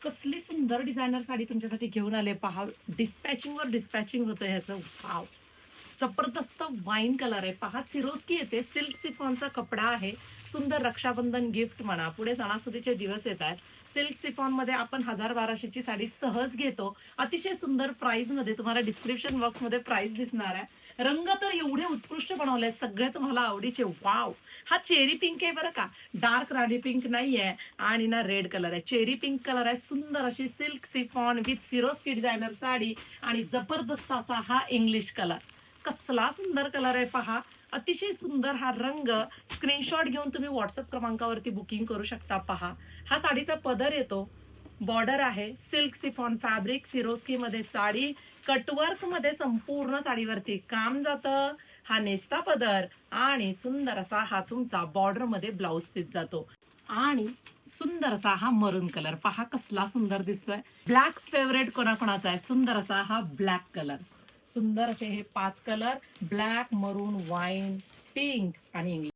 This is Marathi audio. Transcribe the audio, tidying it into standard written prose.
कसली सुंदर डिझायनर साडी तुमच्यासाठी घेऊन आले पहा. डिस्पॅचिंग वर डिस्पॅचिंग होतं ह्याचं. वाव, जबरदस्त वाईन कलर आहे पहा. सिरोस्की येते, सिल्क सिफॉनचा कपडा आहे. सुंदर रक्षाबंधन गिफ्ट म्हणा, पुढे सणासुदीचे दिवस येत आहेत. सिल्क सिफॉन मध्ये आपण 1000-1200ची साडी सहज घेतो. अतिशय सुंदर प्राइस मध्ये. तुम्हाला डिस्क्रिप्शन बॉक्स मध्ये प्राइस दिसणार आहे. रंग तर एवढे उत्कृष्ट बनवले, सगळे तुम्हाला आवडीचे. वाव, हा चेरी पिंक आहे बरं का, डार्क राणी पिंक नाहीये आणि ना रेड कलर आहे, चेरी पिंक कलर आहे. सुंदर अशी silk chiffon with Swarovski designer sari आणि जबरदस्त असा हा इंग्लिश कलर. कसला सुंदर कलर आहे पहा. अतिशय सुंदर हा रंग. स्क्रीनशॉट घेऊन तुम्ही व्हॉट्सअप क्रमांकावरती बुकिंग करू शकता पहा. हा साडीचा पदर येतो, बॉर्डर आहे, सिल्क सिफॉन फॅब्रिक, सिरोस्की मध्ये साडी, कटवर्क मध्ये संपूर्ण साडीवरती काम जातं. हा नेस्ता पदर आणि सुंदर असा हा तुमचा बॉर्डर मध्ये ब्लाउज पीस जातो. आणि सुंदर असा हा मरून कलर पहा, कसला सुंदर दिसतोय. ब्लॅक फेवरेट कोणाकोणाचा आहे. सुंदर असा हा ब्लॅक कलर. सुंदर असे हे 5 कलर, ब्लॅक, मरून, वाईन, पिंक आणि इंग्लिश.